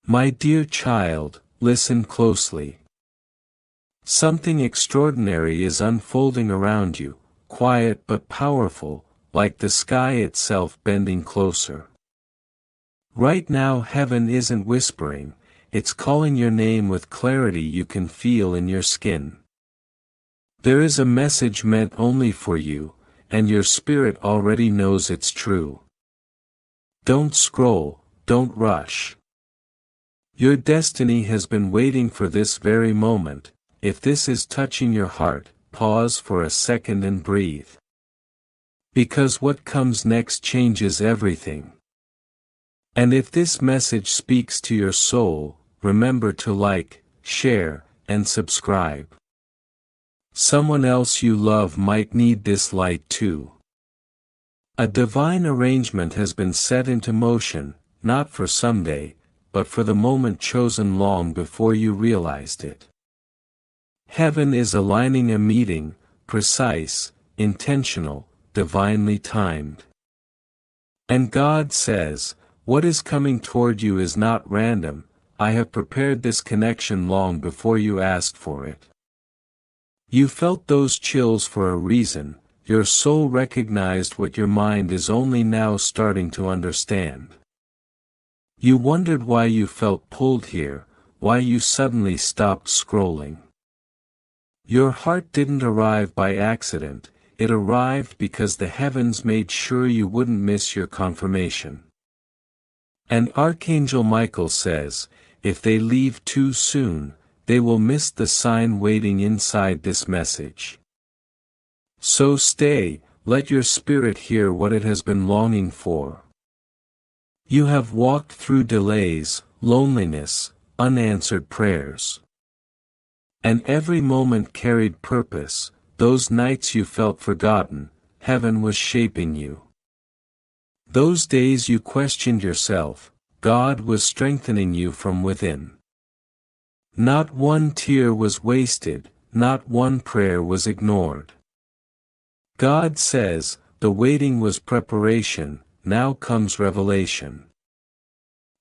My dear child, listen closely. Something extraordinary is unfolding around you, quiet but powerful, like the sky itself bending closer. Right now heaven isn't whispering, it's calling your name with clarity you can feel in your skin. There is a message meant only for you, and your spirit already knows it's true. Don't scroll, don't rush. Your destiny has been waiting for this very moment. If this is touching your heart, pause for a second and breathe. Because what comes next changes everything. And if this message speaks to your soul, remember to like, share, and subscribe. Someone else you love might need this light too. A divine arrangement has been set into motion, not for someday, but for the moment chosen long before you realized it. Heaven is aligning a meeting, precise, intentional, divinely timed. And God says, what is coming toward you is not random, I have prepared this connection long before you asked for it. You felt those chills for a reason, your soul recognized what your mind is only now starting to understand. You wondered why you felt pulled here, why you suddenly stopped scrolling. Your heart didn't arrive by accident, it arrived because the heavens made sure you wouldn't miss your confirmation. And Archangel Michael says, if they leave too soon, they will miss the sign waiting inside this message. So stay, let your spirit hear what it has been longing for. You have walked through delays, loneliness, unanswered prayers. And every moment carried purpose, those nights you felt forgotten, heaven was shaping you. Those days you questioned yourself, God was strengthening you from within. Not one tear was wasted, not one prayer was ignored. God says, the waiting was preparation, now comes revelation.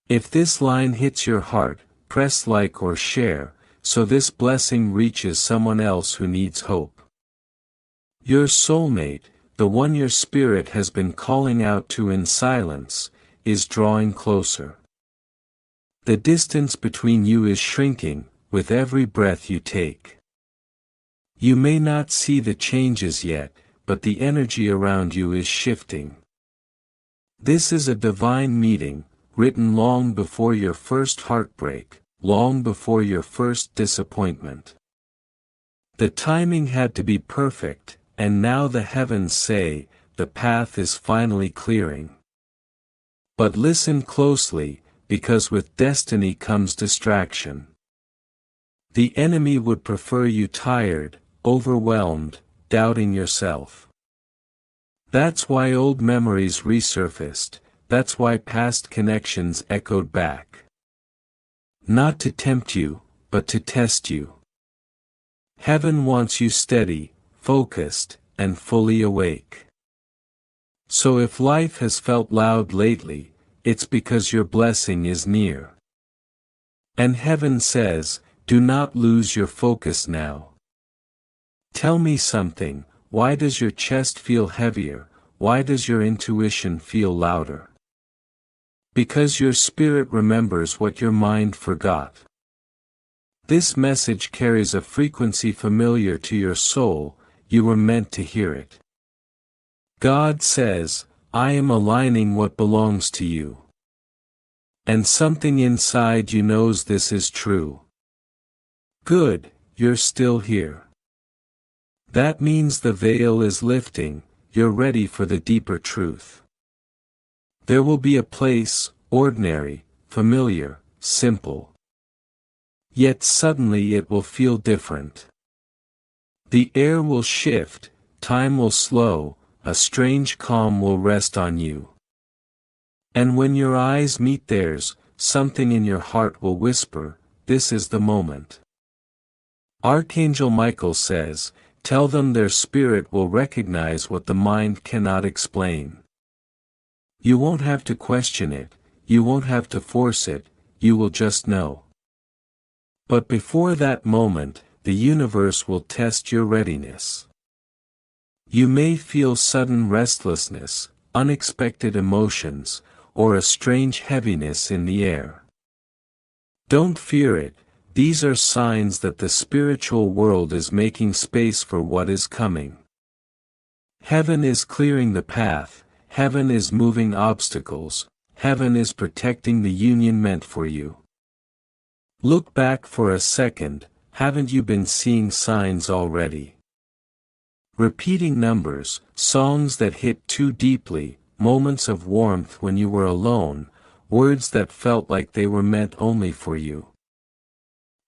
If this line hits your heart, press like or share, so this blessing reaches someone else who needs hope. Your soulmate, the one your spirit has been calling out to in silence, is drawing closer. The distance between you is shrinking, with every breath you take. You may not see the changes yet, but the energy around you is shifting. This is a divine meeting, written long before your first heartbreak, long before your first disappointment. The timing had to be perfect, and now the heavens say, the path is finally clearing. But listen closely, because with destiny comes distraction. The enemy would prefer you tired, overwhelmed, doubting yourself. That's why old memories resurfaced, that's why past connections echoed back. Not to tempt you, but to test you. Heaven wants you steady, focused, and fully awake. So if life has felt loud lately, it's because your blessing is near. And heaven says, do not lose your focus now. Tell me something, why does your chest feel heavier, why does your intuition feel louder? Because your spirit remembers what your mind forgot. This message carries a frequency familiar to your soul, you were meant to hear it. God says, I am aligning what belongs to you. And something inside you knows this is true. Good, you're still here. That means the veil is lifting, you're ready for the deeper truth. There will be a place, ordinary, familiar, simple. Yet suddenly it will feel different. The air will shift, time will slow, a strange calm will rest on you. And when your eyes meet theirs, something in your heart will whisper, this is the moment. Archangel Michael says, tell them their spirit will recognize what the mind cannot explain. You won't have to question it, you won't have to force it, you will just know. But before that moment, the universe will test your readiness. You may feel sudden restlessness, unexpected emotions, or a strange heaviness in the air. Don't fear it, these are signs that the spiritual world is making space for what is coming. Heaven is clearing the path, heaven is moving obstacles, heaven is protecting the union meant for you. Look back for a second, haven't you been seeing signs already? Repeating numbers, songs that hit too deeply, moments of warmth when you were alone, words that felt like they were meant only for you.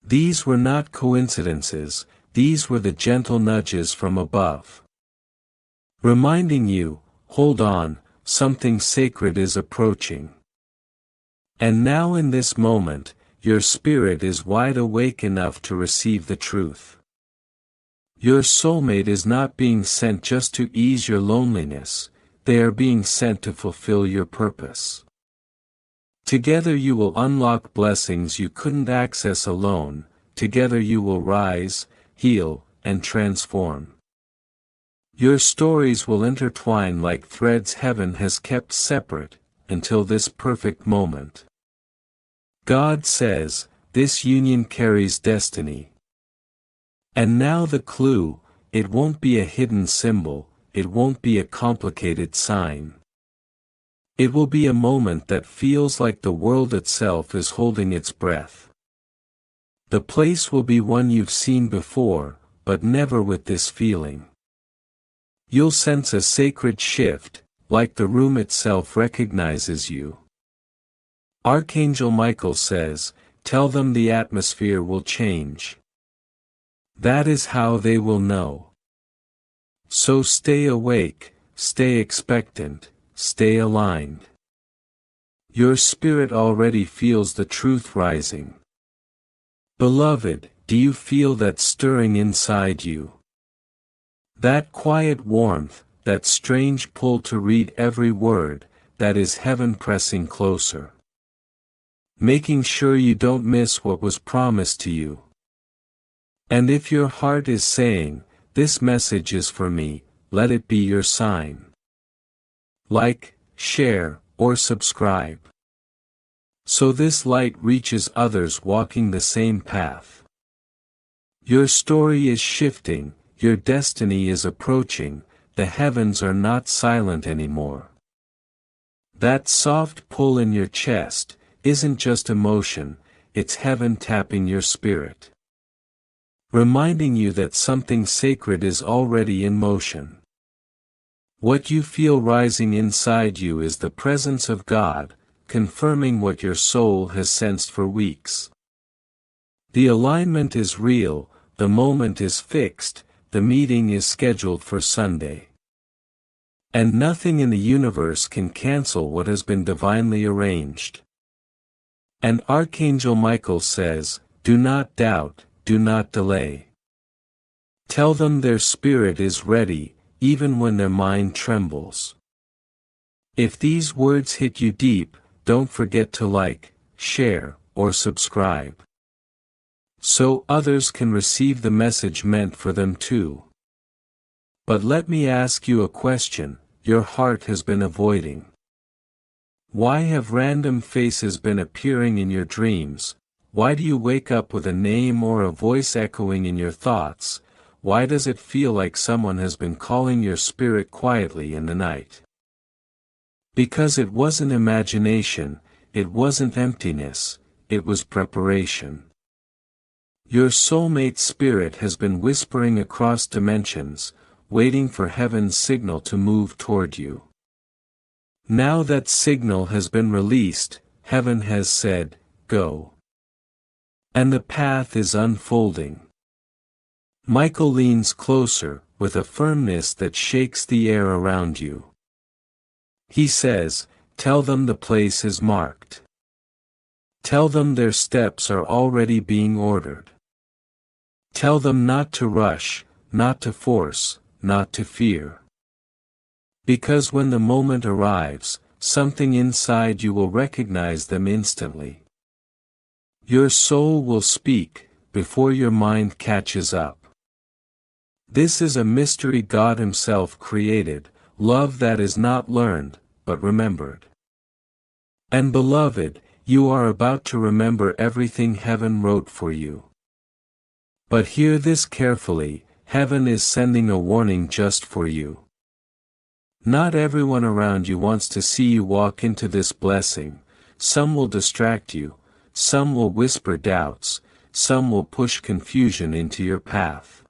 These were not coincidences, these were the gentle nudges from above. Reminding you, hold on, something sacred is approaching. And now in this moment, your spirit is wide awake enough to receive the truth. Your soulmate is not being sent just to ease your loneliness, they are being sent to fulfill your purpose. Together you will unlock blessings you couldn't access alone, together you will rise, heal, and transform. Your stories will intertwine like threads heaven has kept separate, until this perfect moment. God says, this union carries destiny. And now the clue, it won't be a hidden symbol, it won't be a complicated sign. It will be a moment that feels like the world itself is holding its breath. The place will be one you've seen before, but never with this feeling. You'll sense a sacred shift, like the room itself recognizes you. Archangel Michael says, tell them the atmosphere will change. That is how they will know. So stay awake, stay expectant, stay aligned. Your spirit already feels the truth rising. Beloved, do you feel that stirring inside you? That quiet warmth, that strange pull to read every word, that is heaven pressing closer. Making sure you don't miss what was promised to you. And if your heart is saying, this message is for me, let it be your sign. Like, share, or subscribe. So this light reaches others walking the same path. Your story is shifting, your destiny is approaching, the heavens are not silent anymore. That soft pull in your chest isn't just emotion, it's heaven tapping your spirit. Reminding you that something sacred is already in motion. What you feel rising inside you is the presence of God, confirming what your soul has sensed for weeks. The alignment is real, the moment is fixed, the meeting is scheduled for Sunday. And nothing in the universe can cancel what has been divinely arranged. And Archangel Michael says, do not doubt, do not delay. Tell them their spirit is ready, even when their mind trembles. If these words hit you deep, don't forget to like, share, or subscribe. So others can receive the message meant for them too. But let me ask you a question, your heart has been avoiding. Why have random faces been appearing in your dreams? Why do you wake up with a name or a voice echoing in your thoughts? Why does it feel like someone has been calling your spirit quietly in the night? Because it wasn't imagination, it wasn't emptiness, it was preparation. Your soulmate spirit has been whispering across dimensions, waiting for heaven's signal to move toward you. Now that signal has been released, heaven has said, go. And the path is unfolding. Michael leans closer, with a firmness that shakes the air around you. He says, tell them the place is marked. Tell them their steps are already being ordered. Tell them not to rush, not to force, not to fear. Because when the moment arrives, something inside you will recognize them instantly. Your soul will speak, before your mind catches up. This is a mystery God Himself created, love that is not learned, but remembered. And beloved, you are about to remember everything heaven wrote for you. But hear this carefully, heaven is sending a warning just for you. Not everyone around you wants to see you walk into this blessing. Some will distract you, some will whisper doubts, some will push confusion into your path.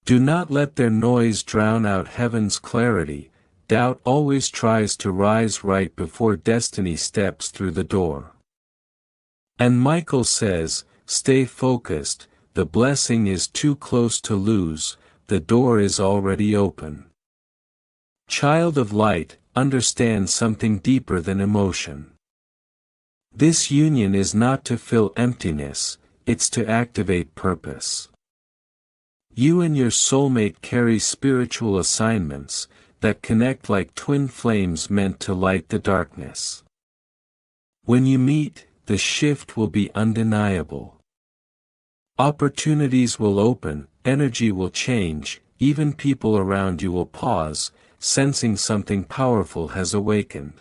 Do not let their noise drown out heaven's clarity. Doubt always tries to rise right before destiny steps through the door. And Michael says, stay focused, the blessing is too close to lose, the door is already open. Child of light, understand something deeper than emotion. This union is not to fill emptiness, it's to activate purpose. You and your soulmate carry spiritual assignments that connect like twin flames meant to light the darkness. When you meet, the shift will be undeniable. Opportunities will open, energy will change, even people around you will pause, sensing something powerful has awakened.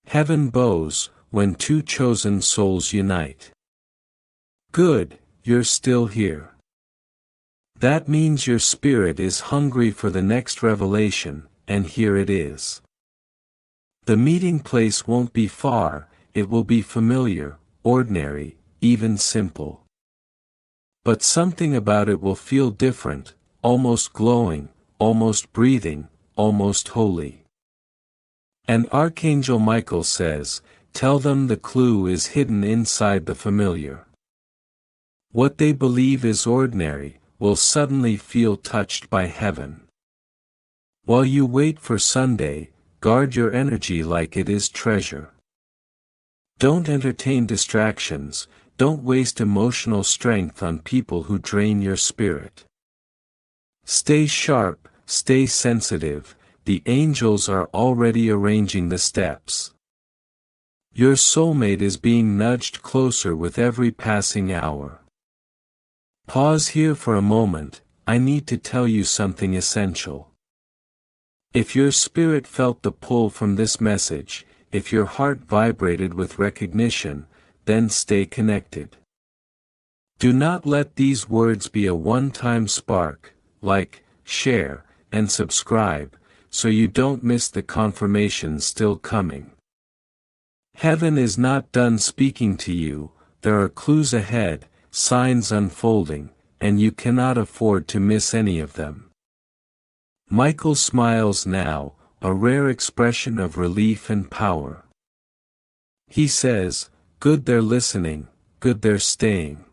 Heaven bows, when two chosen souls unite. Good, you're still here. That means your spirit is hungry for the next revelation, and here it is. The meeting place won't be far, it will be familiar, ordinary, even simple. But something about it will feel different, almost glowing, almost breathing, almost holy. And Archangel Michael says, tell them the clue is hidden inside the familiar. What they believe is ordinary, will suddenly feel touched by heaven. While you wait for Sunday, guard your energy like it is treasure. Don't entertain distractions, don't waste emotional strength on people who drain your spirit. Stay sharp, stay sensitive, the angels are already arranging the steps. Your soulmate is being nudged closer with every passing hour. Pause here for a moment, I need to tell you something essential. If your spirit felt the pull from this message, if your heart vibrated with recognition, then stay connected. Do not let these words be a one-time spark, like, share, and subscribe, so you don't miss the confirmation still coming. Heaven is not done speaking to you, there are clues ahead, signs unfolding, and you cannot afford to miss any of them. Michael smiles now, a rare expression of relief and power. He says, good they're listening, good they're staying.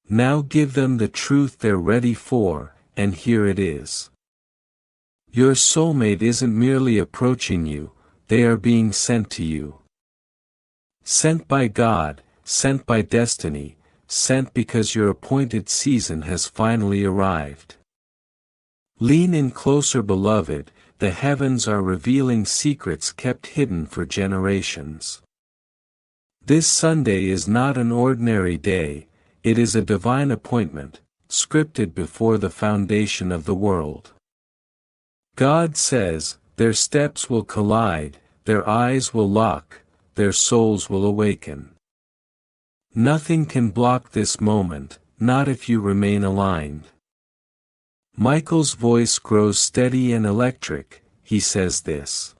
Now give them the truth they're ready for, and here it is. Your soulmate isn't merely approaching you, they are being sent to you. Sent by God, sent by destiny, sent because your appointed season has finally arrived. Lean in closer, beloved, the heavens are revealing secrets kept hidden for generations. This Sunday is not an ordinary day, it is a divine appointment, scripted before the foundation of the world. God says, their steps will collide, their eyes will lock, their souls will awaken. Nothing can block this moment, not if you remain aligned. Michael's voice grows steady and electric, he says this.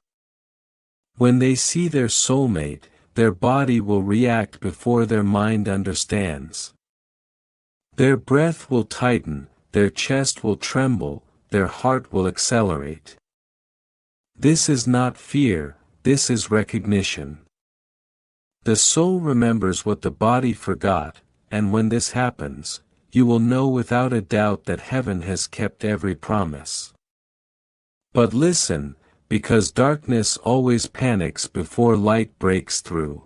When they see their soulmate, their body will react before their mind understands. Their breath will tighten, their chest will tremble, their heart will accelerate. This is not fear, this is recognition. The soul remembers what the body forgot, and when this happens, you will know without a doubt that heaven has kept every promise. But listen, because darkness always panics before light breaks through.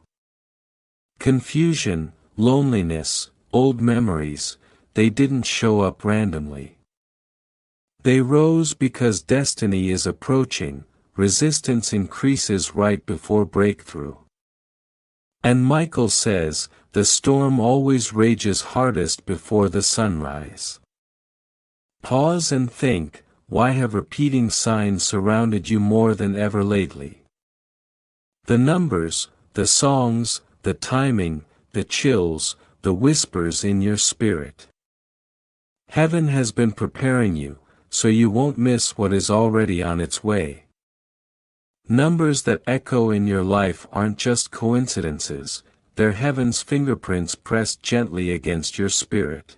Confusion, loneliness, old memories, they didn't show up randomly. They rose because destiny is approaching, resistance increases right before breakthrough. And Michael says, the storm always rages hardest before the sunrise. Pause and think, why have repeating signs surrounded you more than ever lately? The numbers, the songs, the timing, the chills, the whispers in your spirit. Heaven has been preparing you, so you won't miss what is already on its way. Numbers that echo in your life aren't just coincidences, they're heaven's fingerprints pressed gently against your spirit.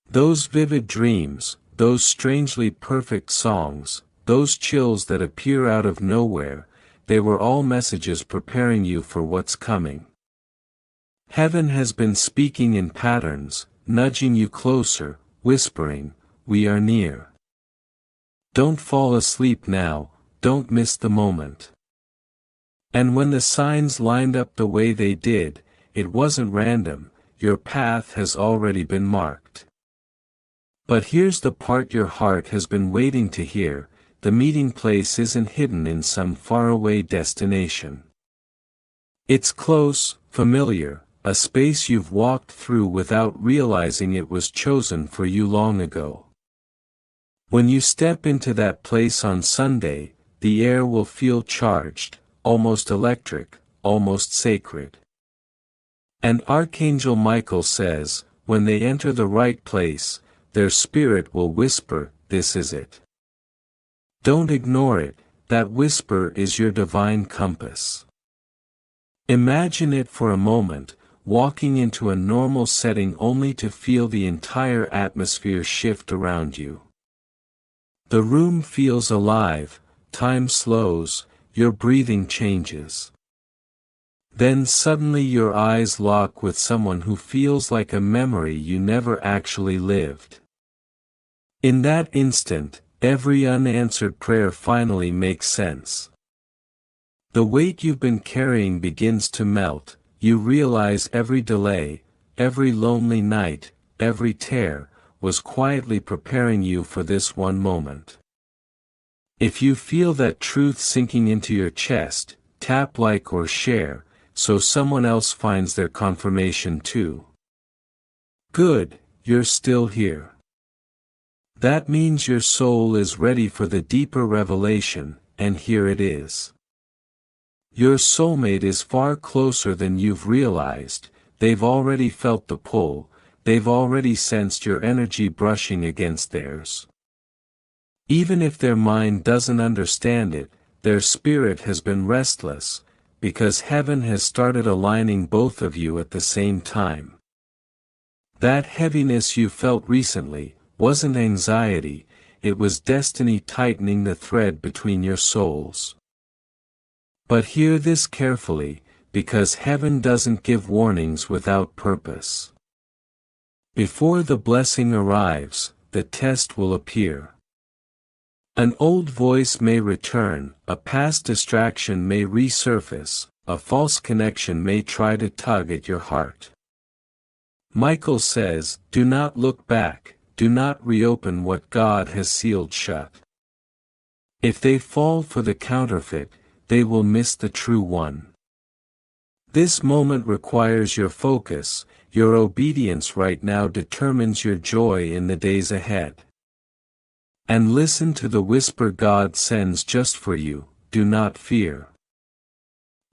Those vivid dreams, those strangely perfect songs, those chills that appear out of nowhere, they were all messages preparing you for what's coming. Heaven has been speaking in patterns, nudging you closer, whispering, "We are near." Don't fall asleep now, don't miss the moment. And when the signs lined up the way they did, it wasn't random, your path has already been marked. But here's the part your heart has been waiting to hear, the meeting place isn't hidden in some faraway destination. It's close, familiar, a space you've walked through without realizing it was chosen for you long ago. When you step into that place on Sunday, the air will feel charged, almost electric, almost sacred. And Archangel Michael says, when they enter the right place, their spirit will whisper, "This is it." Don't ignore it, that whisper is your divine compass. Imagine it for a moment, walking into a normal setting only to feel the entire atmosphere shift around you. The room feels alive, time slows, your breathing changes. Then suddenly your eyes lock with someone who feels like a memory you never actually lived. In that instant, every unanswered prayer finally makes sense. The weight you've been carrying begins to melt, you realize every delay, every lonely night, every tear, was quietly preparing you for this one moment. If you feel that truth sinking into your chest, tap like or share, so someone else finds their confirmation too. Good, you're still here. That means your soul is ready for the deeper revelation, and here it is. Your soulmate is far closer than you've realized, they've already felt the pull, they've already sensed your energy brushing against theirs. Even if their mind doesn't understand it, their spirit has been restless, because heaven has started aligning both of you at the same time. That heaviness you felt recently wasn't anxiety, it was destiny tightening the thread between your souls. But hear this carefully, because heaven doesn't give warnings without purpose. Before the blessing arrives, the test will appear. An old voice may return, a past distraction may resurface, a false connection may try to tug at your heart. Michael says, do not look back, do not reopen what God has sealed shut. If they fall for the counterfeit, they will miss the true one. This moment requires your focus, your obedience right now determines your joy in the days ahead. And listen to the whisper God sends just for you, do not fear.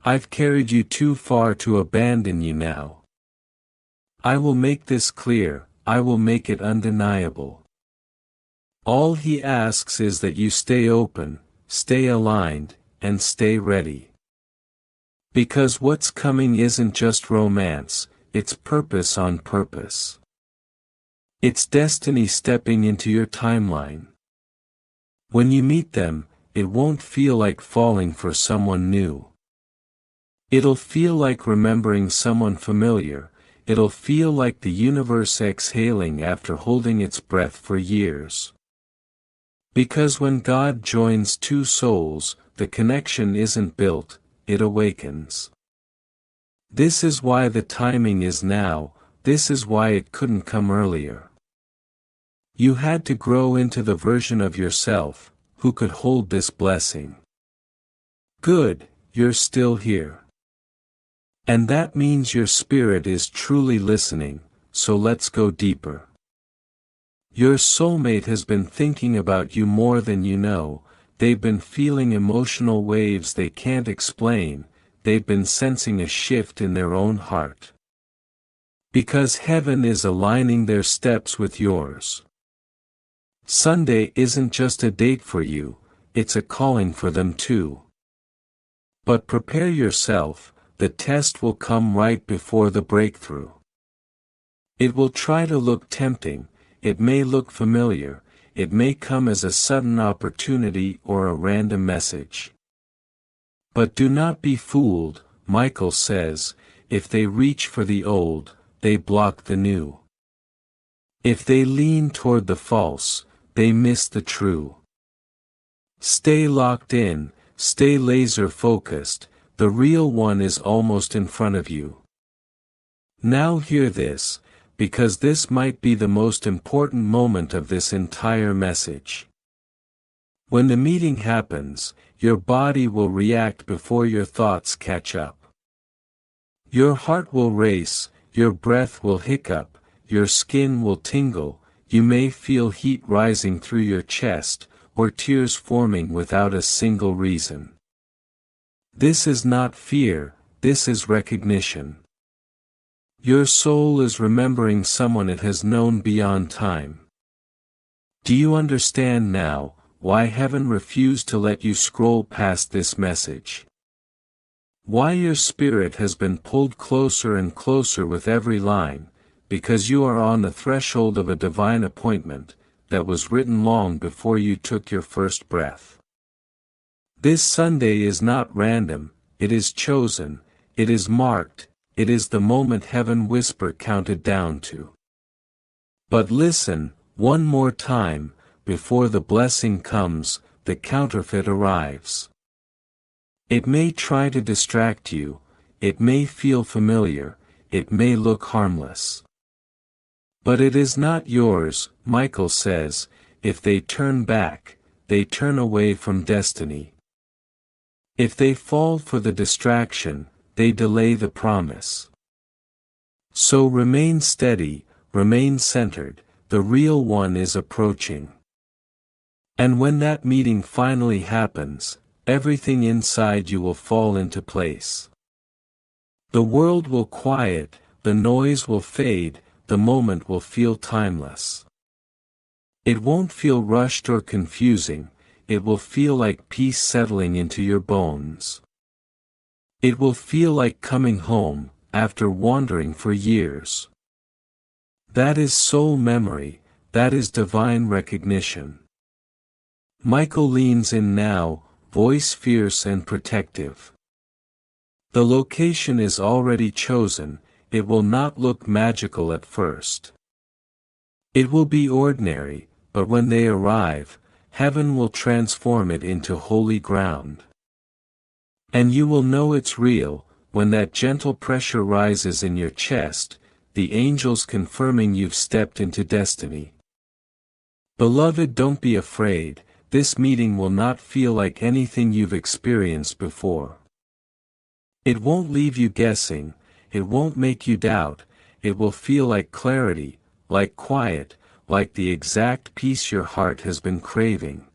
I've carried you too far to abandon you now. I will make this clear, I will make it undeniable. All He asks is that you stay open, stay aligned, and stay ready. Because what's coming isn't just romance, it's purpose on purpose. It's destiny stepping into your timeline. When you meet them, it won't feel like falling for someone new. It'll feel like remembering someone familiar, it'll feel like the universe exhaling after holding its breath for years. Because when God joins two souls, the connection isn't built, it awakens. This is why the timing is now, this is why it couldn't come earlier. You had to grow into the version of yourself, who could hold this blessing. Good, you're still here. And that means your spirit is truly listening, so let's go deeper. Your soulmate has been thinking about you more than you know, they've been feeling emotional waves they can't explain, they've been sensing a shift in their own heart. Because heaven is aligning their steps with yours. Sunday isn't just a date for you, it's a calling for them too. But prepare yourself, the test will come right before the breakthrough. It will try to look tempting, it may look familiar, it may come as a sudden opportunity or a random message. But do not be fooled, Michael says, if they reach for the old, they block the new. If they lean toward the false, they miss the true. Stay locked in, stay laser focused, the real one is almost in front of you. Now hear this, because this might be the most important moment of this entire message. When the meeting happens, your body will react before your thoughts catch up. Your heart will race, your breath will hiccup, your skin will tingle, you may feel heat rising through your chest, or tears forming without a single reason. This is not fear, this is recognition. Your soul is remembering someone it has known beyond time. Do you understand now, why heaven refused to let you scroll past this message? Why your spirit has been pulled closer and closer with every line, because you are on the threshold of a divine appointment, that was written long before you took your first breath. This Sunday is not random, it is chosen, it is marked, it is the moment heaven whisper counted down to. But listen, one more time, before the blessing comes, the counterfeit arrives. It may try to distract you, it may feel familiar, it may look harmless. But it is not yours, Michael says, if they turn back, they turn away from destiny. If they fall for the distraction, they delay the promise. So remain steady, remain centered, the real one is approaching. And when that meeting finally happens, everything inside you will fall into place. The world will quiet, the noise will fade, the moment will feel timeless. It won't feel rushed or confusing, it will feel like peace settling into your bones. It will feel like coming home, after wandering for years. That is soul memory, that is divine recognition. Michael leans in now, voice fierce and protective. The location is already chosen, it will not look magical at first. It will be ordinary, but when they arrive, heaven will transform it into holy ground. And you will know it's real, when that gentle pressure rises in your chest, the angels confirming you've stepped into destiny. Beloved, don't be afraid, this meeting will not feel like anything you've experienced before. It won't leave you guessing, it won't make you doubt, it will feel like clarity, like quiet, like the exact peace your heart has been craving.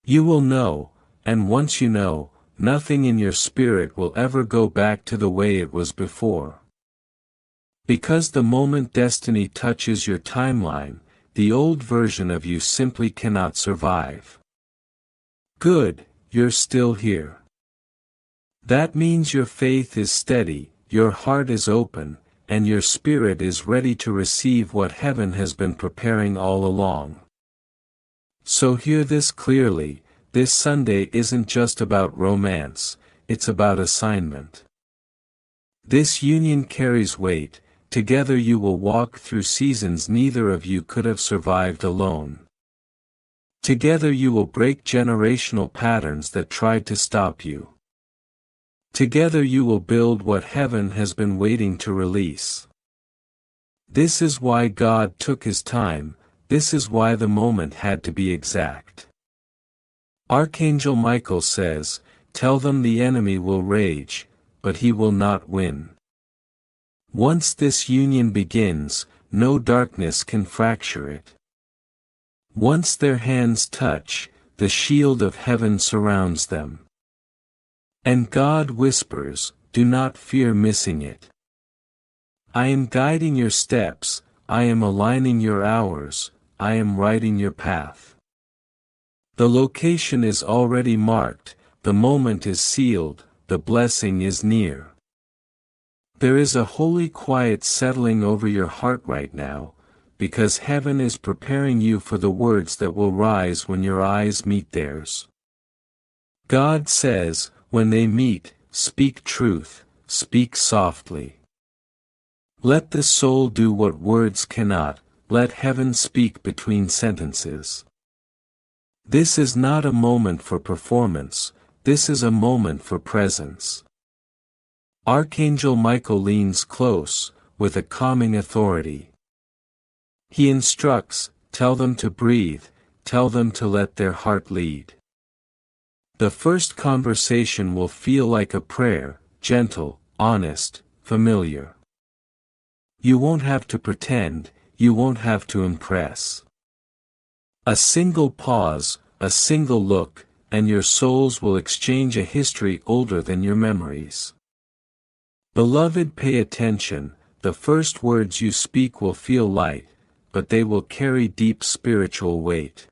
You will know, and once you know, nothing in your spirit will ever go back to the way it was before. Because the moment destiny touches your timeline, the old version of you simply cannot survive. Good, you're still here. That means your faith is steady, your heart is open, and your spirit is ready to receive what heaven has been preparing all along. So hear this clearly, this Sunday isn't just about romance, it's about assignment. This union carries weight, together you will walk through seasons neither of you could have survived alone. Together you will break generational patterns that tried to stop you. Together you will build what heaven has been waiting to release. This is why God took his time, this is why the moment had to be exact. Archangel Michael says, "Tell them the enemy will rage, but he will not win. Once this union begins, no darkness can fracture it. Once their hands touch, the shield of heaven surrounds them. And God whispers, "Do not fear missing it. I am guiding your steps, I am aligning your hours, I am writing your path. The location is already marked, the moment is sealed, the blessing is near." There is a holy quiet settling over your heart right now, because heaven is preparing you for the words that will rise when your eyes meet theirs. God says, when they meet, speak truth, speak softly. Let the soul do what words cannot, let heaven speak between sentences. This is not a moment for performance, this is a moment for presence. Archangel Michael leans close, with a calming authority. He instructs, tell them to breathe, tell them to let their heart lead. The first conversation will feel like a prayer, gentle, honest, familiar. You won't have to pretend, you won't have to impress. A single pause, a single look, and your souls will exchange a history older than your memories. Beloved, pay attention, the first words you speak will feel light, but they will carry deep spiritual weight.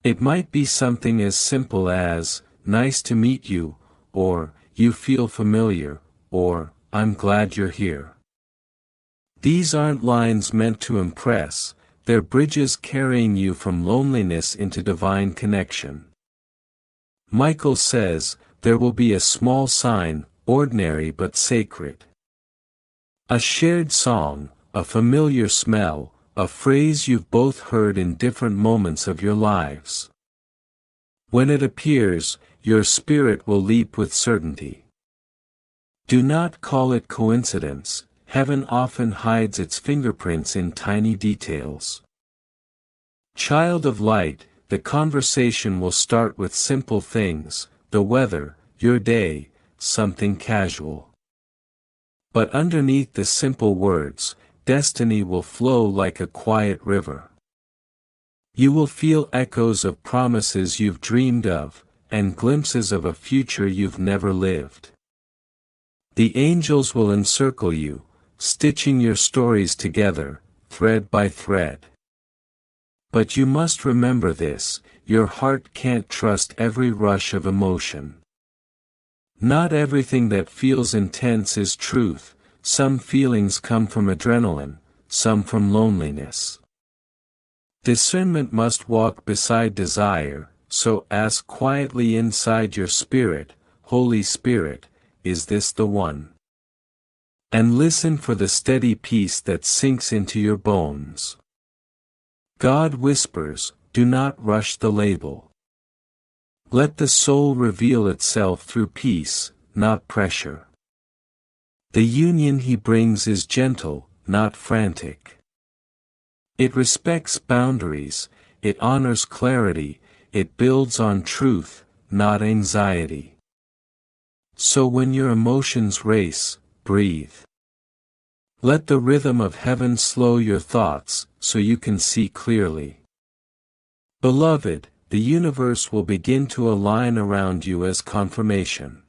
It might be something as simple as, "Nice to meet you," or, "You feel familiar," or, "I'm glad you're here." These aren't lines meant to impress, they're bridges carrying you from loneliness into divine connection. Michael says, there will be a small sign, ordinary but sacred. A shared song, a familiar smell, a phrase you've both heard in different moments of your lives. When it appears, your spirit will leap with certainty. Do not call it coincidence, heaven often hides its fingerprints in tiny details. Child of light, the conversation will start with simple things, the weather, your day, something casual. But underneath the simple words, destiny will flow like a quiet river. You will feel echoes of promises you've dreamed of, and glimpses of a future you've never lived. The angels will encircle you, stitching your stories together, thread by thread. But you must remember this, your heart can't trust every rush of emotion. Not everything that feels intense is truth. Some feelings come from adrenaline, some from loneliness. Discernment must walk beside desire, so ask quietly inside your spirit, Holy Spirit, is this the one? And listen for the steady peace that sinks into your bones. God whispers, do not rush the label. Let the soul reveal itself through peace, not pressure. The union he brings is gentle, not frantic. It respects boundaries, it honors clarity, it builds on truth, not anxiety. So when your emotions race, breathe. Let the rhythm of heaven slow your thoughts, so you can see clearly. Beloved, the universe will begin to align around you as confirmation.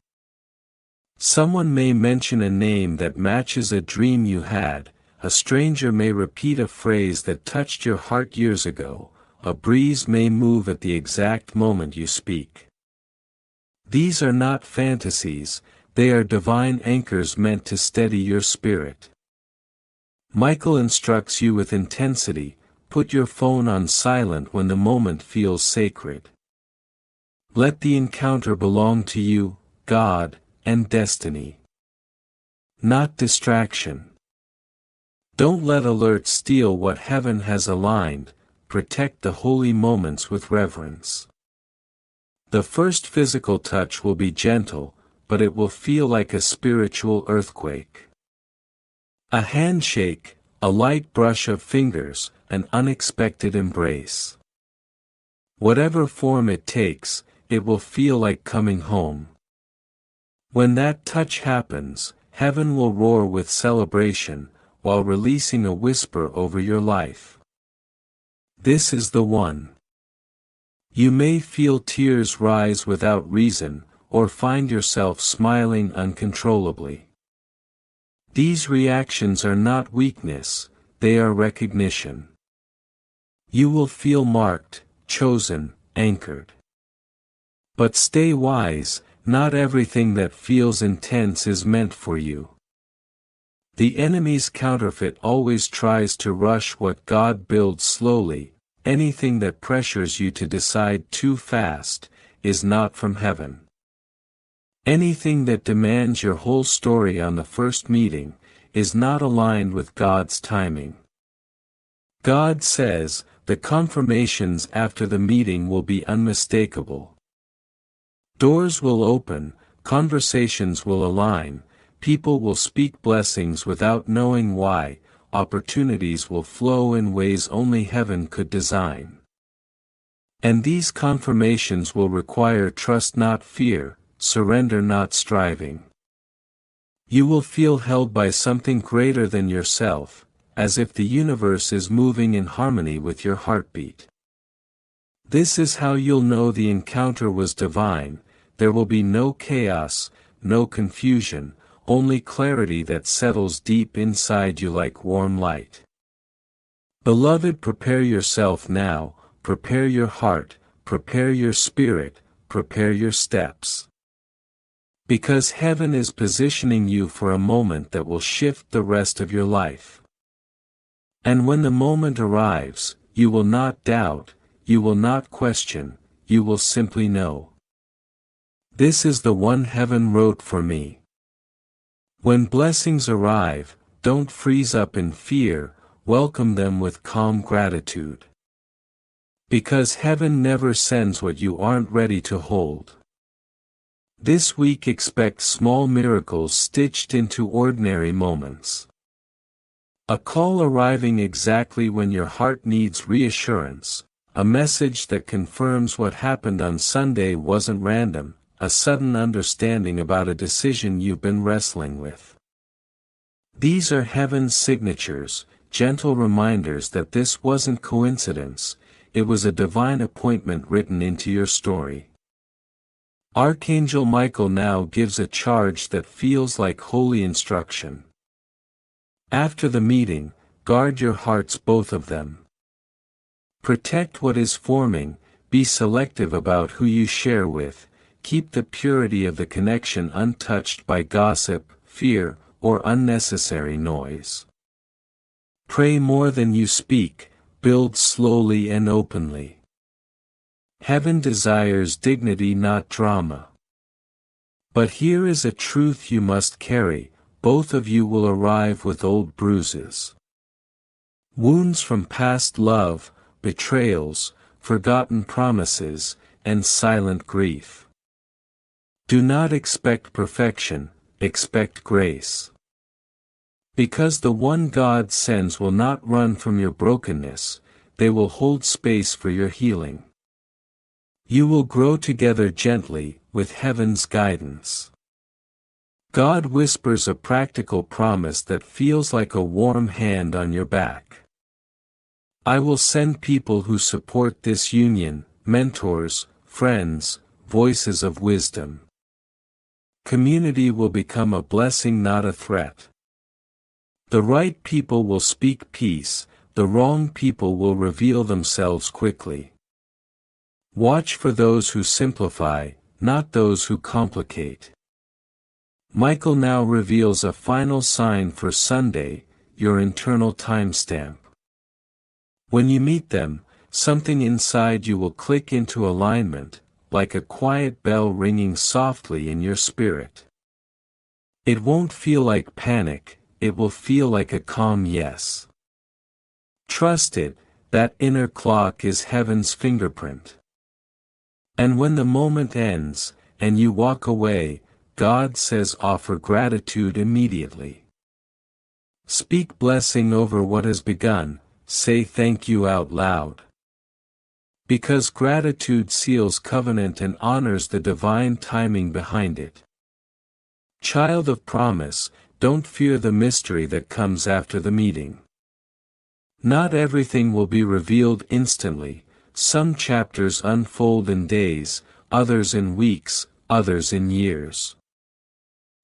Someone may mention a name that matches a dream you had, a stranger may repeat a phrase that touched your heart years ago, a breeze may move at the exact moment you speak. These are not fantasies, they are divine anchors meant to steady your spirit. Michael instructs you with intensity, put your phone on silent when the moment feels sacred. Let the encounter belong to you, God, and destiny. Not distraction. Don't let alerts steal what heaven has aligned, protect the holy moments with reverence. The first physical touch will be gentle, but it will feel like a spiritual earthquake. A handshake, a light brush of fingers, an unexpected embrace. Whatever form it takes, it will feel like coming home. When that touch happens, heaven will roar with celebration, while releasing a whisper over your life. This is the one. You may feel tears rise without reason, or find yourself smiling uncontrollably. These reactions are not weakness, they are recognition. You will feel marked, chosen, anchored. But stay wise, not everything that feels intense is meant for you. The enemy's counterfeit always tries to rush what God builds slowly. Anything that pressures you to decide too fast is not from heaven. Anything that demands your whole story on the first meeting is not aligned with God's timing. God says, the confirmations after the meeting will be unmistakable. Doors will open, conversations will align, people will speak blessings without knowing why, opportunities will flow in ways only heaven could design. And these confirmations will require trust not fear, surrender not striving. You will feel held by something greater than yourself, as if the universe is moving in harmony with your heartbeat. This is how you'll know the encounter was divine. There will be no chaos, no confusion, only clarity that settles deep inside you like warm light. Beloved, prepare yourself now, prepare your heart, prepare your spirit, prepare your steps. Because heaven is positioning you for a moment that will shift the rest of your life. And when the moment arrives, you will not doubt, you will not question, you will simply know. This is the one heaven wrote for me. When blessings arrive, don't freeze up in fear, welcome them with calm gratitude. Because heaven never sends what you aren't ready to hold. This week expect small miracles stitched into ordinary moments. A call arriving exactly when your heart needs reassurance, a message that confirms what happened on Sunday wasn't random, a sudden understanding about a decision you've been wrestling with. These are heaven's signatures, gentle reminders that this wasn't coincidence, it was a divine appointment written into your story. Archangel Michael now gives a charge that feels like holy instruction. After the meeting, guard your hearts, both of them. Protect what is forming, be selective about who you share with, keep the purity of the connection untouched by gossip, fear, or unnecessary noise. Pray more than you speak, build slowly and openly. Heaven desires dignity, not drama. But here is a truth you must carry, both of you will arrive with old bruises. Wounds from past love, betrayals, forgotten promises, and silent grief. Do not expect perfection, expect grace. Because the one God sends will not run from your brokenness, they will hold space for your healing. You will grow together gently, with heaven's guidance. God whispers a practical promise that feels like a warm hand on your back. I will send people who support this union, mentors, friends, voices of wisdom. Community will become a blessing, not a threat. The right people will speak peace, the wrong people will reveal themselves quickly. Watch for those who simplify, not those who complicate. Michael now reveals a final sign for Sunday, your internal timestamp. When you meet them, something inside you will click into alignment, like a quiet bell ringing softly in your spirit. It won't feel like panic, it will feel like a calm yes. Trust it, that inner clock is heaven's fingerprint. And when the moment ends, and you walk away, God says offer gratitude immediately. Speak blessing over what has begun, say thank you out loud. Because gratitude seals covenant and honors the divine timing behind it. Child of promise, don't fear the mystery that comes after the meeting. Not everything will be revealed instantly. Some chapters unfold in days, others in weeks, others in years.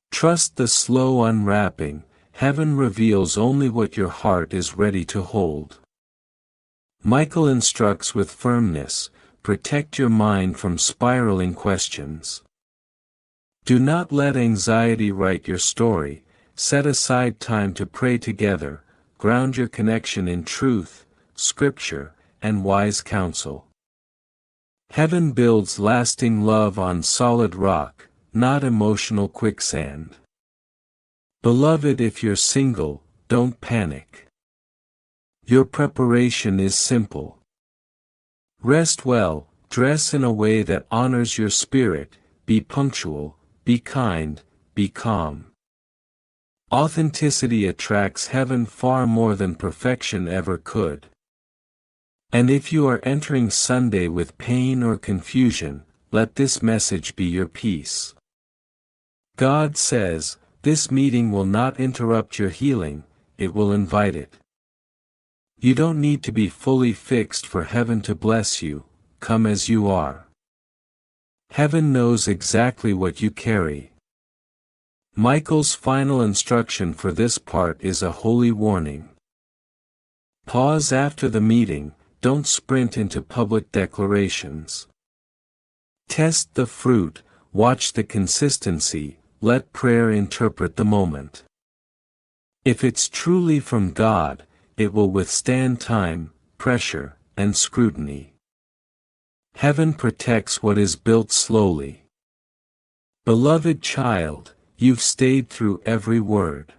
Trust the slow unwrapping. Heaven reveals only what your heart is ready to hold. Michael instructs with firmness, protect your mind from spiraling questions. Do not let anxiety write your story. Set aside time to pray together, ground your connection in truth, scripture, and wise counsel. Heaven builds lasting love on solid rock, not emotional quicksand. Beloved, if you're single, don't panic. Your preparation is simple. Rest well, dress in a way that honors your spirit, be punctual, be kind, be calm. Authenticity attracts heaven far more than perfection ever could. And if you are entering Sunday with pain or confusion, let this message be your peace. God says, this meeting will not interrupt your healing, it will invite it. You don't need to be fully fixed for heaven to bless you, come as you are. Heaven knows exactly what you carry. Michael's final instruction for this part is a holy warning. Pause after the meeting, don't sprint into public declarations. Test the fruit, watch the consistency, let prayer interpret the moment. If it's truly from God, it will withstand time, pressure, and scrutiny. Heaven protects what is built slowly. Beloved child, you've stayed through every word.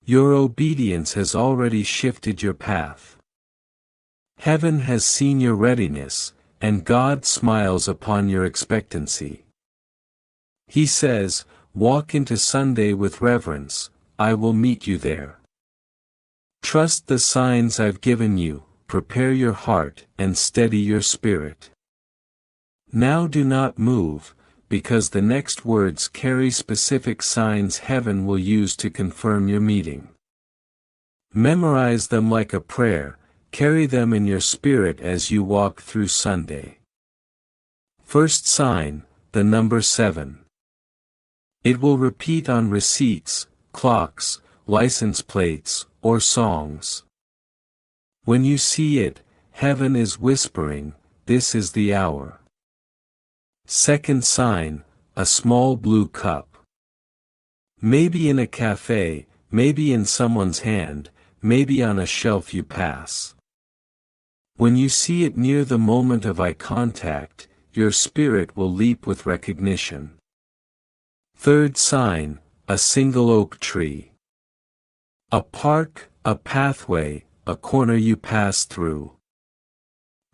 Your obedience has already shifted your path. Heaven has seen your readiness, and God smiles upon your expectancy. He says, walk into Sunday with reverence, I will meet you there. Trust the signs I've given you, prepare your heart, and steady your spirit. Now do not move, because the next words carry specific signs heaven will use to confirm your meeting. Memorize them like a prayer, carry them in your spirit as you walk through Sunday. First sign, the number 7. It will repeat on receipts, clocks, license plates, or songs. When you see it, heaven is whispering, this is the hour. Second sign, a small blue cup. Maybe in a cafe, maybe in someone's hand, maybe on a shelf you pass. When you see it near the moment of eye contact, your spirit will leap with recognition. Third sign, a single oak tree. A park, a pathway, a corner you pass through.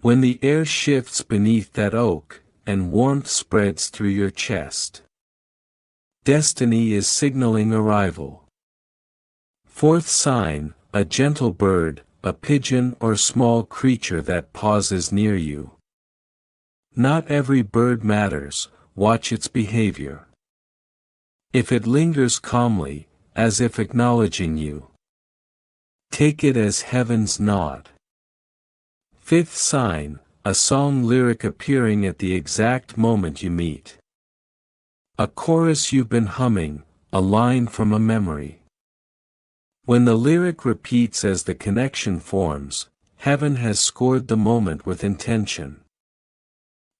When the air shifts beneath that oak, and warmth spreads through your chest. Destiny is signaling arrival. Fourth sign, a gentle bird, a pigeon or small creature that pauses near you. Not every bird matters, watch its behavior. If it lingers calmly, as if acknowledging you, take it as heaven's nod. Fifth sign, a song lyric appearing at the exact moment you meet. A chorus you've been humming, a line from a memory. When the lyric repeats as the connection forms, heaven has scored the moment with intention.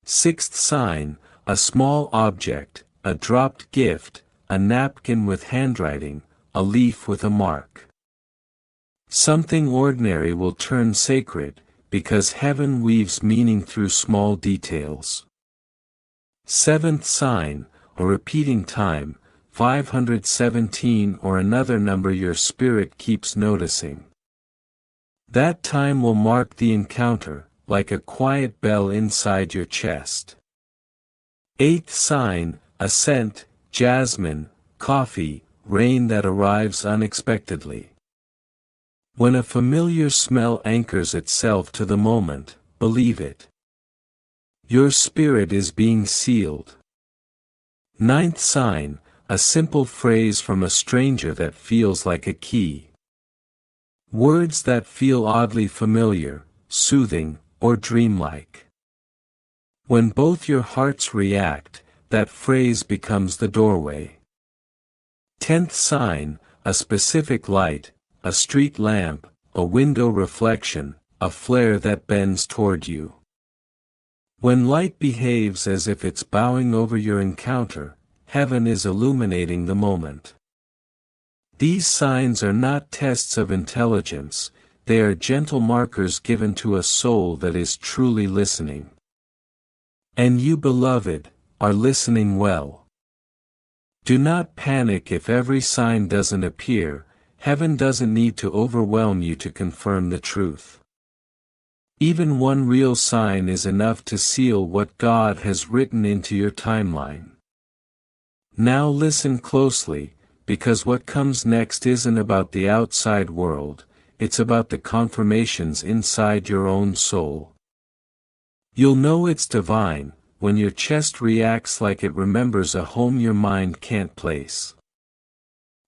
Sixth sign, a small object, a dropped gift, a napkin with handwriting, a leaf with a mark. Something ordinary will turn sacred, because heaven weaves meaning through small details. Seventh sign, a repeating time, 517 or another number your spirit keeps noticing. That time will mark the encounter, like a quiet bell inside your chest. Eighth sign, a scent, jasmine, coffee, rain that arrives unexpectedly. When a familiar smell anchors itself to the moment, believe it. Your spirit is being sealed. Ninth sign, a simple phrase from a stranger that feels like a key. Words that feel oddly familiar, soothing, or dreamlike. When both your hearts react, that phrase becomes the doorway. 10th sign, a specific light, a street lamp, a window reflection, a flare that bends toward you. When light behaves as if it's bowing over your encounter, heaven is illuminating the moment. These signs are not tests of intelligence, they are gentle markers given to a soul that is truly listening. And you, beloved, are listening well. Do not panic if every sign doesn't appear. Heaven doesn't need to overwhelm you to confirm the truth. Even one real sign is enough to seal what God has written into your timeline. Now listen closely, because what comes next isn't about the outside world, it's about the confirmations inside your own soul. You'll know it's divine, when your chest reacts like it remembers a home your mind can't place.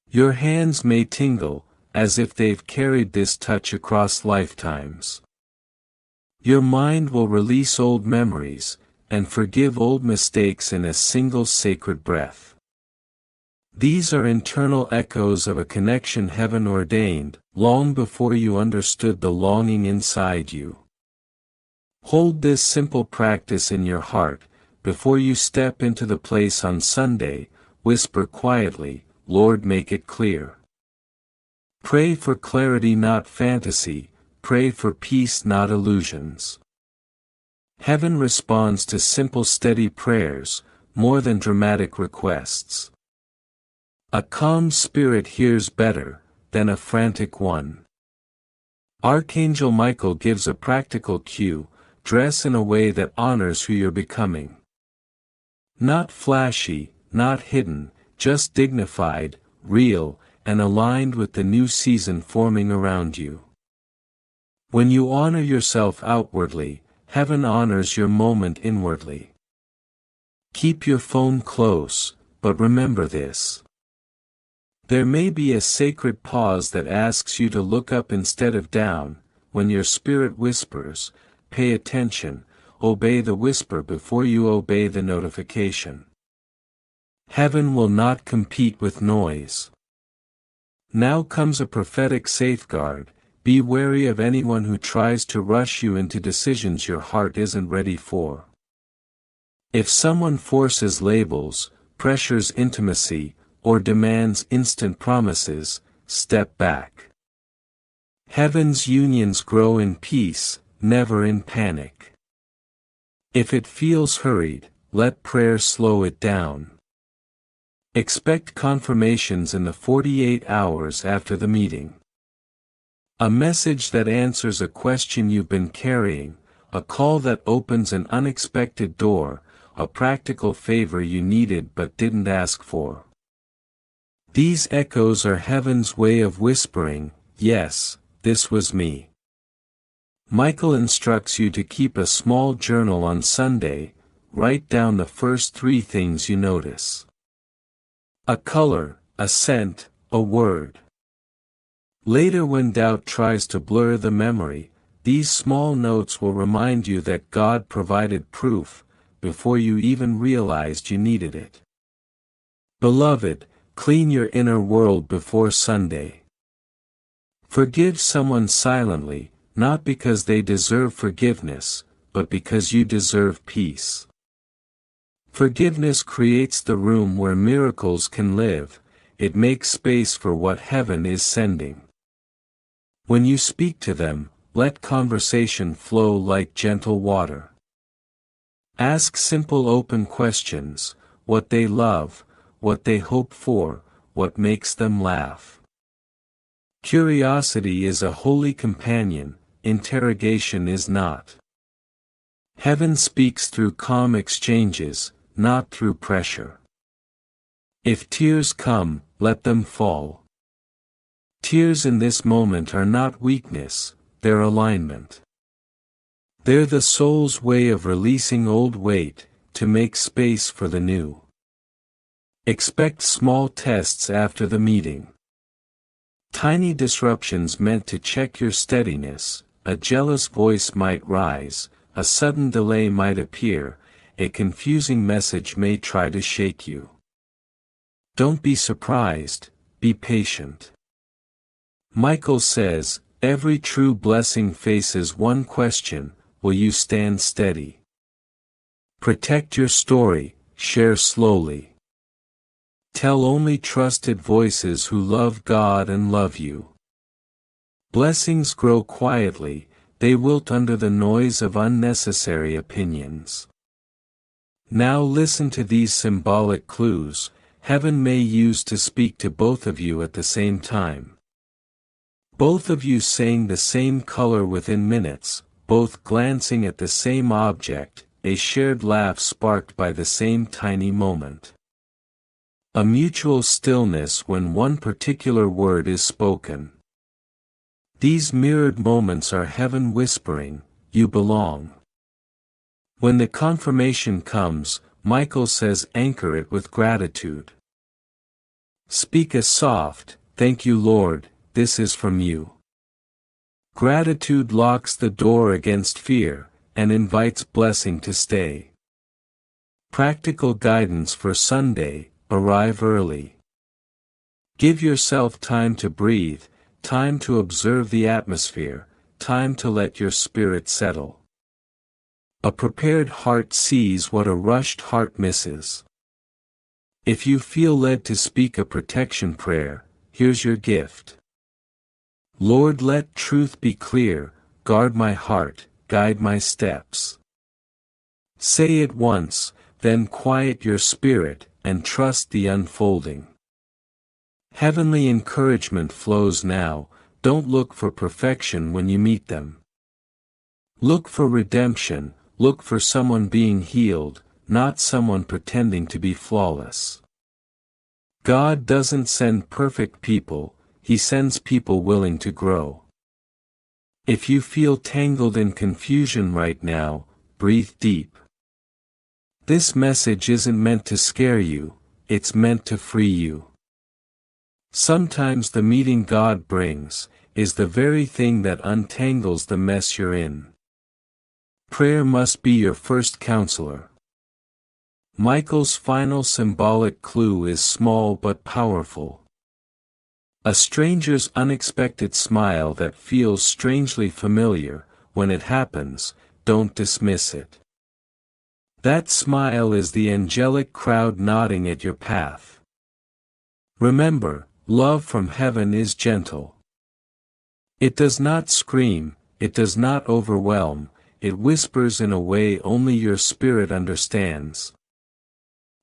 Your hands may tingle, as if they've carried this touch across lifetimes. Your mind will release old memories, and forgive old mistakes in a single sacred breath. These are internal echoes of a connection heaven ordained, long before you understood the longing inside you. Hold this simple practice in your heart. Before you step into the place on Sunday, whisper quietly, "Lord, make it clear." Pray for clarity, not fantasy. Pray for peace, not illusions. Heaven responds to simple, steady prayers, more than dramatic requests. A calm spirit hears better than a frantic one. Archangel Michael gives a practical cue: dress in a way that honors who you're becoming. Not flashy, not hidden, just dignified, real, and aligned with the new season forming around you. When you honor yourself outwardly, heaven honors your moment inwardly. Keep your phone close, but remember this. There may be a sacred pause that asks you to look up instead of down. When your spirit whispers, pay attention, obey the whisper before you obey the notification. Heaven will not compete with noise. Now comes a prophetic safeguard: be wary of anyone who tries to rush you into decisions your heart isn't ready for. If someone forces labels, pressures intimacy, or demands instant promises, step back. Heaven's unions grow in peace, never in panic. If it feels hurried, let prayer slow it down. Expect confirmations in the 48 hours after the meeting. A message that answers a question you've been carrying, a call that opens an unexpected door, a practical favor you needed but didn't ask for. These echoes are heaven's way of whispering, "Yes, this was me." Michael instructs you to keep a small journal on Sunday. Write down the first 3 things you notice. A color, a scent, a word. Later, when doubt tries to blur the memory, these small notes will remind you that God provided proof, before you even realized you needed it. Beloved, clean your inner world before Sunday. Forgive someone silently, not because they deserve forgiveness, but because you deserve peace. Forgiveness creates the room where miracles can live. It makes space for what heaven is sending. When you speak to them, let conversation flow like gentle water. Ask simple open questions: what they love, what they hope for, what makes them laugh. Curiosity is a holy companion, interrogation is not. Heaven speaks through calm exchanges, not through pressure. If tears come, let them fall. Tears in this moment are not weakness, they're alignment. They're the soul's way of releasing old weight, to make space for the new. Expect small tests after the meeting. Tiny disruptions meant to check your steadiness. A jealous voice might rise, a sudden delay might appear, a confusing message may try to shake you. Don't be surprised, be patient. Michael says, every true blessing faces one question: will you stand steady? Protect your story, share slowly. Tell only trusted voices who love God and love you. Blessings grow quietly, they wilt under the noise of unnecessary opinions. Now listen to these symbolic clues, heaven may use to speak to both of you at the same time. Both of you saying the same color within minutes, both glancing at the same object, a shared laugh sparked by the same tiny moment. A mutual stillness when one particular word is spoken. These mirrored moments are heaven whispering, you belong. When the confirmation comes, Michael says anchor it with gratitude. Speak a soft, thank you Lord, this is from you. Gratitude locks the door against fear, and invites blessing to stay. Practical guidance for Sunday, arrive early. Give yourself time to breathe, time to observe the atmosphere, time to let your spirit settle. A prepared heart sees what a rushed heart misses. If you feel led to speak a protection prayer, here's your gift. Lord, let truth be clear, guard my heart, guide my steps. Say it once, then quiet your spirit, and trust the unfolding. Heavenly encouragement flows now, don't look for perfection when you meet them. Look for redemption, look for someone being healed, not someone pretending to be flawless. God doesn't send perfect people, He sends people willing to grow. If you feel tangled in confusion right now, breathe deep. This message isn't meant to scare you, it's meant to free you. Sometimes the meeting God brings is the very thing that untangles the mess you're in. Prayer must be your first counselor. Michael's final symbolic clue is small but powerful. A stranger's unexpected smile that feels strangely familiar. When it happens, don't dismiss it. That smile is the angelic crowd nodding at your path. Remember, love from heaven is gentle. It does not scream, it does not overwhelm, it whispers in a way only your spirit understands.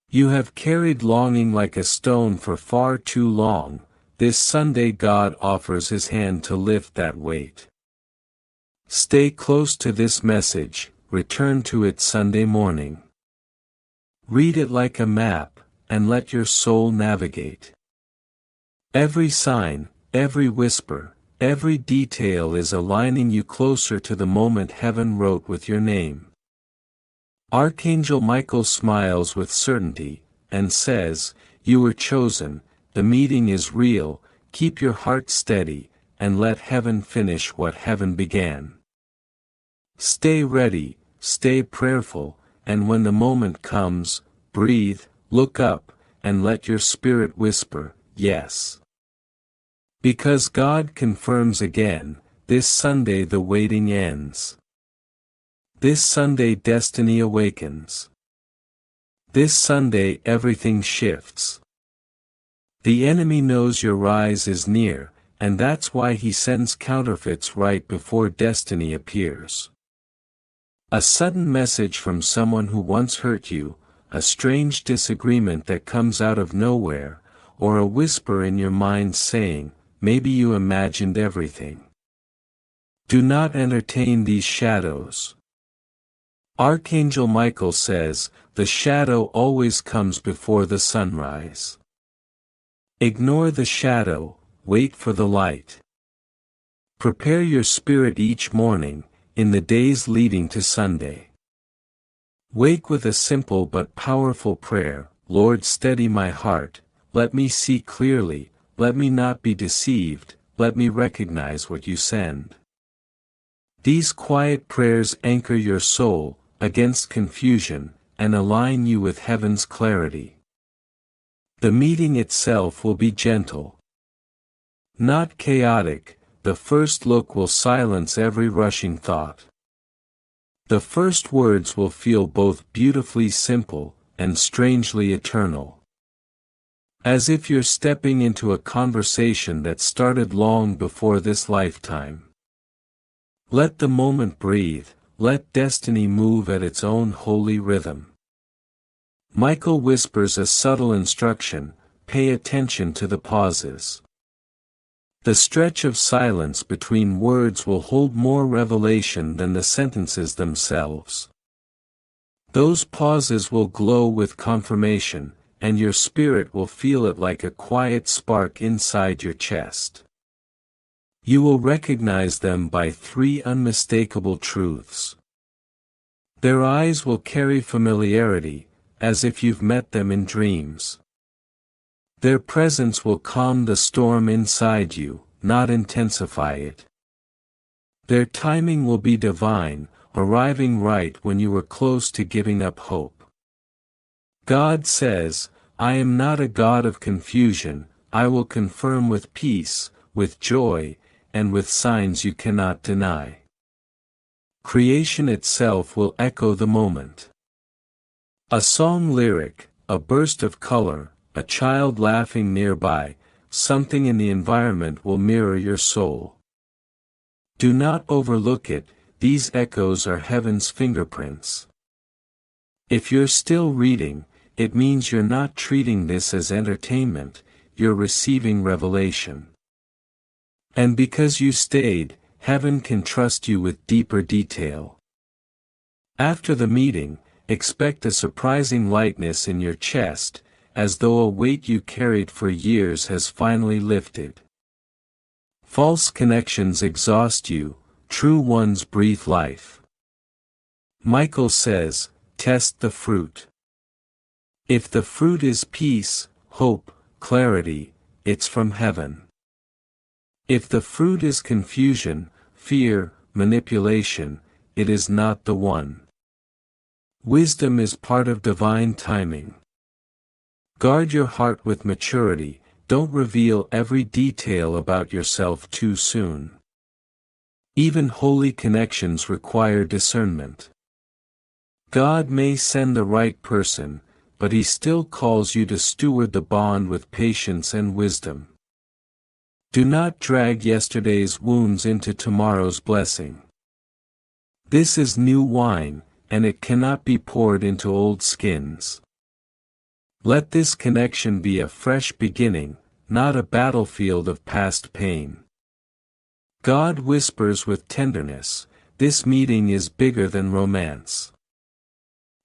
You have carried longing like a stone for far too long. This Sunday God offers His hand to lift that weight. Stay close to this message, return to it Sunday morning. Read it like a map, and let your soul navigate. Every sign, every whisper, every detail is aligning you closer to the moment heaven wrote with your name. Archangel Michael smiles with certainty, and says, you were chosen, the meeting is real, keep your heart steady, and let heaven finish what heaven began. Stay ready, stay prayerful, and when the moment comes, breathe, look up, and let your spirit whisper, yes. Because God confirms again, this Sunday the waiting ends. This Sunday destiny awakens. This Sunday everything shifts. The enemy knows your rise is near, and that's why he sends counterfeits right before destiny appears. A sudden message from someone who once hurt you, a strange disagreement that comes out of nowhere, or a whisper in your mind saying, maybe you imagined everything. Do not entertain these shadows. Archangel Michael says, the shadow always comes before the sunrise. Ignore the shadow, wait for the light. Prepare your spirit each morning, in the days leading to Sunday. Wake with a simple but powerful prayer, Lord, steady my heart, let me see clearly, let me not be deceived, let me recognize what you send. These quiet prayers anchor your soul against confusion and align you with heaven's clarity. The meeting itself will be gentle, not chaotic. The first look will silence every rushing thought. The first words will feel both beautifully simple and strangely eternal. As if you're stepping into a conversation that started long before this lifetime. Let the moment breathe, let destiny move at its own holy rhythm. Michael whispers a subtle instruction: pay attention to the pauses. The stretch of silence between words will hold more revelation than the sentences themselves. Those pauses will glow with confirmation, and your spirit will feel it like a quiet spark inside your chest. You will recognize them by three unmistakable truths. Their eyes will carry familiarity, as if you've met them in dreams. Their presence will calm the storm inside you, not intensify it. Their timing will be divine, arriving right when you were close to giving up hope. God says, I am not a God of confusion, I will confirm with peace, with joy, and with signs you cannot deny. Creation itself will echo the moment. A song lyric, a burst of color, a child laughing nearby, something in the environment will mirror your soul. Do not overlook it, these echoes are heaven's fingerprints. If you're still reading, it means you're not treating this as entertainment, you're receiving revelation. And because you stayed, heaven can trust you with deeper detail. After the meeting, expect a surprising lightness in your chest, as though a weight you carried for years has finally lifted. False connections exhaust you, true ones breathe life. Michael says, test the fruit. If the fruit is peace, hope, clarity, it's from heaven. If the fruit is confusion, fear, manipulation, it is not the one. Wisdom is part of divine timing. Guard your heart with maturity, don't reveal every detail about yourself too soon. Even holy connections require discernment. God may send the right person, but He still calls you to steward the bond with patience and wisdom. Do not drag yesterday's wounds into tomorrow's blessing. This is new wine, and it cannot be poured into old skins. Let this connection be a fresh beginning, not a battlefield of past pain. God whispers with tenderness, this meeting is bigger than romance.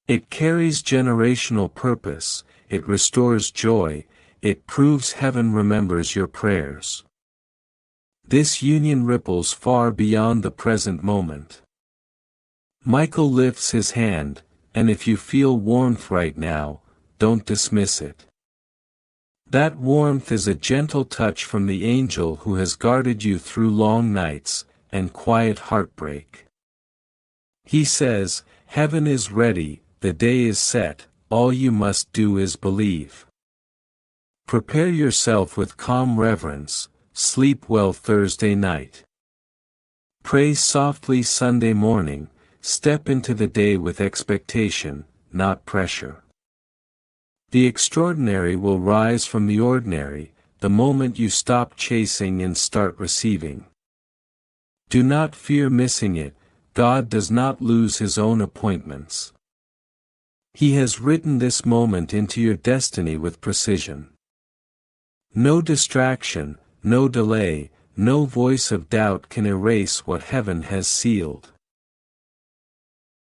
It carries generational purpose, it restores joy, it proves heaven remembers your prayers. This union ripples far beyond the present moment. Michael lifts his hand, and if you feel warmth right now, don't dismiss it. That warmth is a gentle touch from the angel who has guarded you through long nights and quiet heartbreak. He says, heaven is ready, the day is set, all you must do is believe. Prepare yourself with calm reverence, sleep well Thursday night. Pray softly Sunday morning, step into the day with expectation, not pressure. The extraordinary will rise from the ordinary, the moment you stop chasing and start receiving. Do not fear missing it, God does not lose His own appointments. He has written this moment into your destiny with precision. No distraction, no delay, no voice of doubt can erase what heaven has sealed.